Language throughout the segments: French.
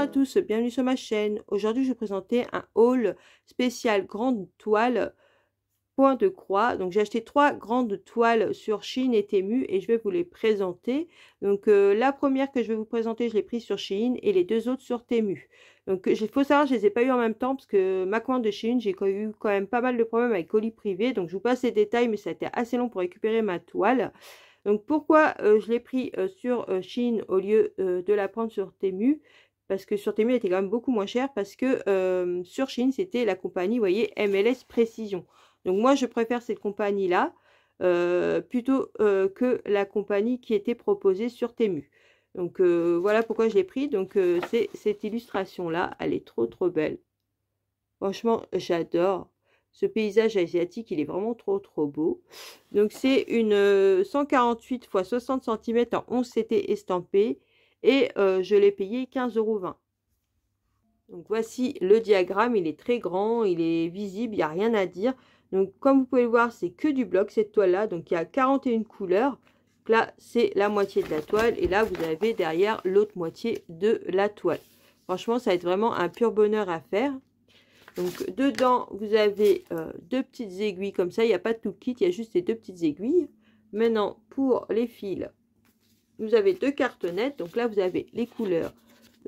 à tous, bienvenue sur ma chaîne. Aujourd'hui, je vais vous présenter un haul spécial grande toile point de croix. Donc, j'ai acheté 3 grandes toiles sur Shein et Temu et je vais vous les présenter. Donc, la première que je vais vous présenter, je l'ai prise sur Shein et les deux autres sur Temu. Donc, il faut savoir, je les ai pas eu en même temps parce que ma commande de Shein, j'ai eu quand même pas mal de problèmes avec colis privé. Donc, je vous passe les détails, mais ça a été assez long pour récupérer ma toile. Donc pourquoi je l'ai pris sur Shein au lieu de la prendre sur Temu? Parce que sur Temu elle était quand même beaucoup moins cher, parce que sur Shein c'était la compagnie, vous voyez, MLS Précision. Donc moi je préfère cette compagnie là plutôt que la compagnie qui était proposée sur Temu. Donc voilà pourquoi je l'ai pris. Donc c'est cette illustration là, elle est trop belle. Franchement j'adore. Ce paysage asiatique, il est vraiment trop beau. Donc, c'est une 148 x 60 cm en 11 CT estampé. Et je l'ai payé 15,20 €. Donc, voici le diagramme. Il est très grand, il est visible, il n'y a rien à dire. Donc, comme vous pouvez le voir, c'est que du bloc, cette toile-là. Donc, il y a 41 couleurs. Donc là, c'est la moitié de la toile. Et là, vous avez derrière l'autre moitié de la toile. Franchement, ça va être vraiment un pur bonheur à faire. Donc, dedans, vous avez deux petites aiguilles comme ça. Il n'y a pas de tout le kit, il y a juste ces deux petites aiguilles. Maintenant, pour les fils, vous avez deux cartonnettes. Donc là, vous avez les couleurs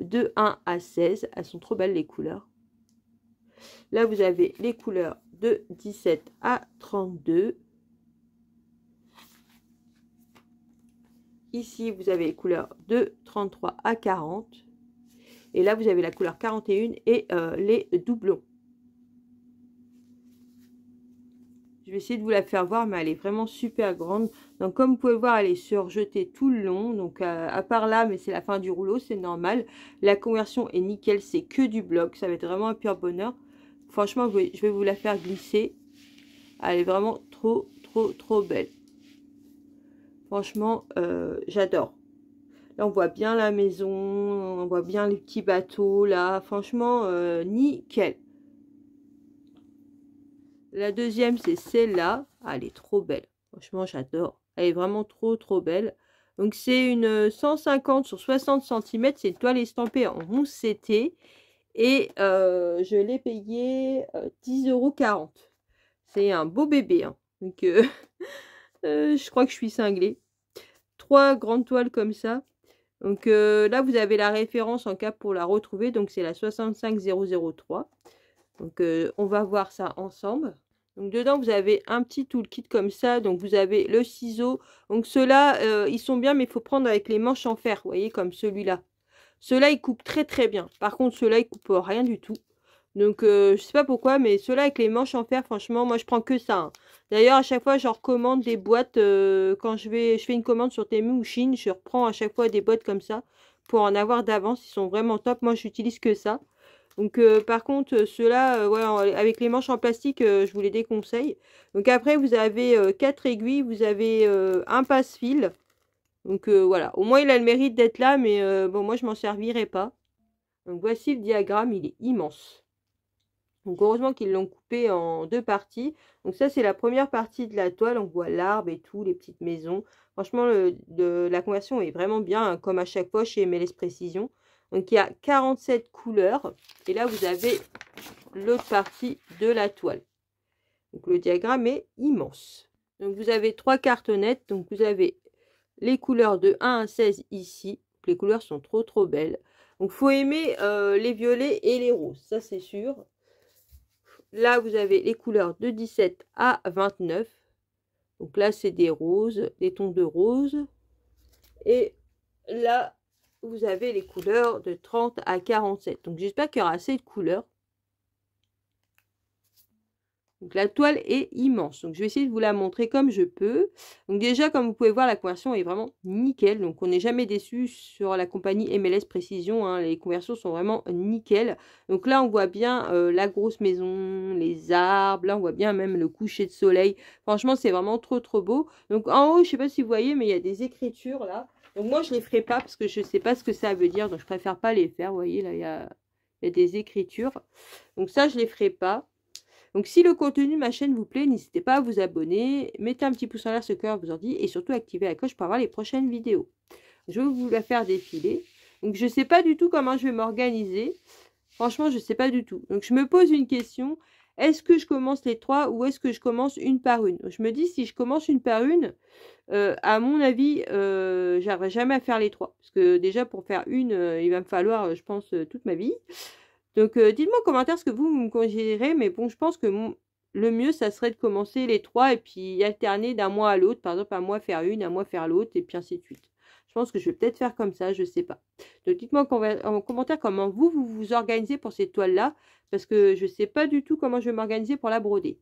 de 1 à 16. Elles sont trop belles, les couleurs. Là, vous avez les couleurs de 17 à 32. Ici, vous avez les couleurs de 33 à 40. Et là, vous avez la couleur 41 et les doublons. Je vais essayer de vous la faire voir, mais elle est vraiment super grande. Donc, comme vous pouvez voir, elle est surjetée tout le long. Donc, à part là, mais c'est la fin du rouleau, c'est normal. La conversion est nickel, c'est que du bloc. Ça va être vraiment un pur bonheur. Franchement, je vais vous la faire glisser. Elle est vraiment trop belle. Franchement, j'adore. Là, on voit bien la maison, on voit bien les petits bateaux, là. Franchement, nickel. La deuxième, c'est celle-là. Ah, elle est trop belle. Franchement, j'adore. Elle est vraiment trop belle. Donc, c'est une 150 sur 60 cm. C'est une toile estampée en 11 CT. Et je l'ai payé 10,40 €. C'est un beau bébé. Hein. Donc, je crois que je suis cinglée. 3 grandes toiles comme ça. Donc, là, vous avez la référence en cas pour la retrouver. Donc, c'est la 65003. Donc, on va voir ça ensemble. Donc, dedans, vous avez un petit toolkit comme ça. Donc, vous avez le ciseau. Donc, ceux-là, ils sont bien, mais il faut prendre avec les manches en fer. Vous voyez, comme celui-là. Ceux-là, ils coupent très bien. Par contre, ceux-là, ils coupent rien du tout. Donc, je sais pas pourquoi, mais ceux-là avec les manches en fer, franchement, moi, je prends que ça. Hein. D'ailleurs, à chaque fois, je recommande des boîtes. Quand je fais une commande sur Temu ou Shein, je reprends à chaque fois des boîtes comme ça pour en avoir d'avance. Ils sont vraiment top. Moi, j'utilise que ça. Donc, par contre, ceux-là, ouais, avec les manches en plastique, je vous les déconseille. Donc, après, vous avez 4 aiguilles. Vous avez un passe-fil. Donc, voilà. Au moins, il a le mérite d'être là. Mais bon, moi, je m'en servirai pas. Donc, voici le diagramme. Il est immense. Donc, heureusement qu'ils l'ont coupé en 2 parties. Donc, ça, c'est la première partie de la toile. On voit l'arbre et tout, les petites maisons. Franchement, la conversion est vraiment bien, hein, comme à chaque fois chez MLS Précision. Donc, il y a 47 couleurs. Et là, vous avez l'autre partie de la toile. Donc, le diagramme est immense. Donc, vous avez 3 cartonnettes. Donc, vous avez les couleurs de 1 à 16 ici. Les couleurs sont trop belles. Donc, il faut aimer les violets et les roses. Ça, c'est sûr. Là, vous avez les couleurs de 17 à 29. Donc là, c'est des roses, des tons de rose. Et là, vous avez les couleurs de 30 à 47. Donc, j'espère qu'il y aura assez de couleurs. Donc, la toile est immense. Donc, je vais essayer de vous la montrer comme je peux. Donc, déjà, comme vous pouvez voir, la conversion est vraiment nickel. Donc, on n'est jamais déçu sur la compagnie MLS Précision. Hein. Les conversions sont vraiment nickel. Donc, là, on voit bien la grosse maison, les arbres. Là, on voit bien même le coucher de soleil. Franchement, c'est vraiment trop beau. Donc, en haut, je ne sais pas si vous voyez, mais il y a des écritures là. Donc, moi, je ne les ferai pas parce que je ne sais pas ce que ça veut dire. Donc, je préfère pas les faire. Vous voyez, là, il y a des écritures. Donc, ça, je ne les ferai pas. Donc, si le contenu de ma chaîne vous plaît, n'hésitez pas à vous abonner, mettez un petit pouce en l'air ce cœur vous en dit, et surtout activez la cloche pour avoir les prochaines vidéos. Je vais vous la faire défiler. Donc, je ne sais pas du tout comment je vais m'organiser. Franchement, je ne sais pas du tout. Donc, je me pose une question. Est-ce que je commence les 3 ou est-ce que je commence une par une? Je me dis, si je commence une par une, à mon avis, j'arriverai jamais à faire les 3. Parce que déjà, pour faire une, il va me falloir, je pense, toute ma vie. Donc, dites-moi en commentaire ce que vous me conseillerez. Mais bon, je pense que le mieux, ça serait de commencer les 3 et puis alterner d'un mois à l'autre. Par exemple, un mois faire une, un mois faire l'autre et puis ainsi de suite. Je pense que je vais peut-être faire comme ça, je ne sais pas. Donc, dites-moi en commentaire comment vous organisez pour cette toile-là. Parce que je ne sais pas du tout comment je vais m'organiser pour la broder.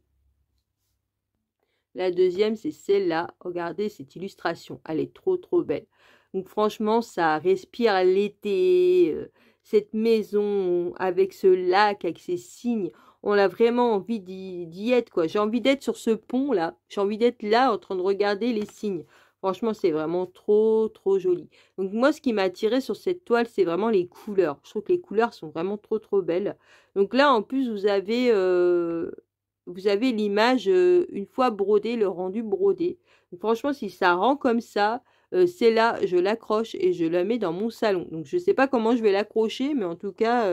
La deuxième, c'est celle-là. Regardez cette illustration. Elle est trop, trop belle. Donc, franchement, ça respire l'été. Cette maison avec ce lac, avec ces cygnes. On a vraiment envie d'y être, quoi. J'ai envie d'être sur ce pont-là. J'ai envie d'être là en train de regarder les cygnes. Franchement, c'est vraiment trop, trop joli. Donc, moi, ce qui m'a attiré sur cette toile, c'est vraiment les couleurs. Je trouve que les couleurs sont vraiment trop, trop belles. Donc là, en plus, vous avez l'image une fois brodée, le rendu brodé. Donc, franchement, si ça rend comme ça, c'est là, je l'accroche et je la mets dans mon salon. Donc, je ne sais pas comment je vais l'accrocher, mais en tout cas,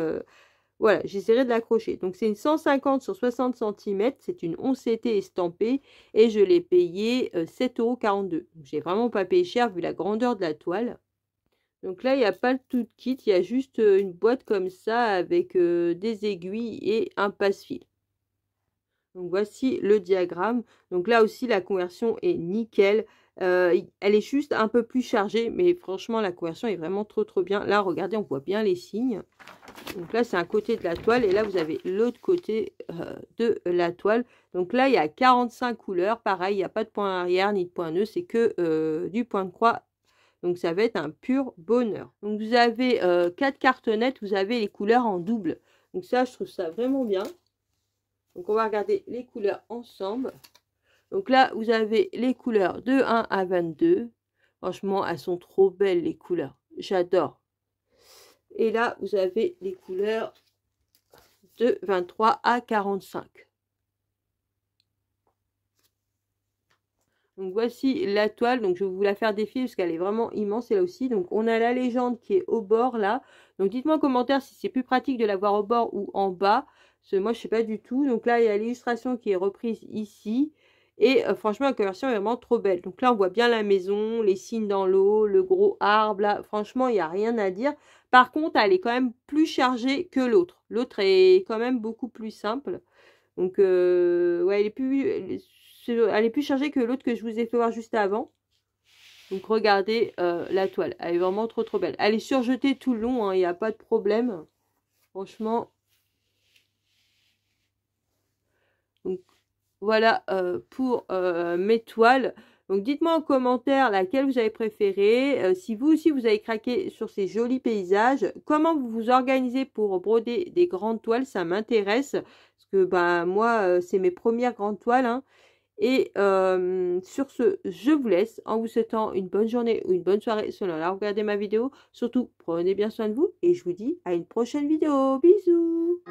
voilà, j'essaierai de l'accrocher. Donc, c'est une 150 sur 60 cm. C'est une 11 CT estampée et je l'ai payé 7,42 €. J'ai vraiment pas payé cher vu la grandeur de la toile. Donc là, il n'y a pas le tout kit, il y a juste une boîte comme ça avec des aiguilles et un passe-fil. Donc voici le diagramme. Donc là aussi, la conversion est nickel. Elle est juste un peu plus chargée, mais franchement, la conversion est vraiment trop, trop bien. Là, regardez, on voit bien les signes. Donc là, c'est un côté de la toile et là, vous avez l'autre côté de la toile. Donc là, il y a 45 couleurs. Pareil, il n'y a pas de point arrière ni de point nœud, c'est que du point de croix. Donc, ça va être un pur bonheur. Donc, vous avez 4 cartonnettes, vous avez les couleurs en double. Donc, ça, je trouve ça vraiment bien. Donc, on va regarder les couleurs ensemble. Donc là, vous avez les couleurs de 1 à 22. Franchement, elles sont trop belles, les couleurs. J'adore. Et là, vous avez les couleurs de 23 à 45. Donc voici la toile, donc je vais vous la faire défiler parce qu'elle est vraiment immense et là aussi. Donc on a la légende qui est au bord là. Donc dites-moi en commentaire si c'est plus pratique de la voir au bord ou en bas. Parce que moi je sais pas du tout. Donc là il y a l'illustration qui est reprise ici. Et franchement la conversion est vraiment trop belle. Donc là on voit bien la maison, les signes dans l'eau, le gros arbre là. Franchement il n'y a rien à dire. Par contre elle est quand même plus chargée que l'autre. L'autre est quand même beaucoup plus simple. Donc ouais elle est plus chargée que l'autre que je vous ai fait voir juste avant. Donc regardez la toile. Elle est vraiment trop trop belle. Elle est surjetée tout le long. Il n'y a pas de problème. Franchement. Donc voilà pour mes toiles. Donc dites-moi en commentaire laquelle vous avez préféré. Si vous aussi vous avez craqué sur ces jolis paysages. Comment vous vous organisez pour broder des grandes toiles. Ça m'intéresse. Parce que bah, moi c'est mes premières grandes toiles. Hein. Et sur ce, je vous laisse en vous souhaitant une bonne journée ou une bonne soirée selon là regardez ma vidéo. Surtout, prenez bien soin de vous et je vous dis à une prochaine vidéo. Bisous!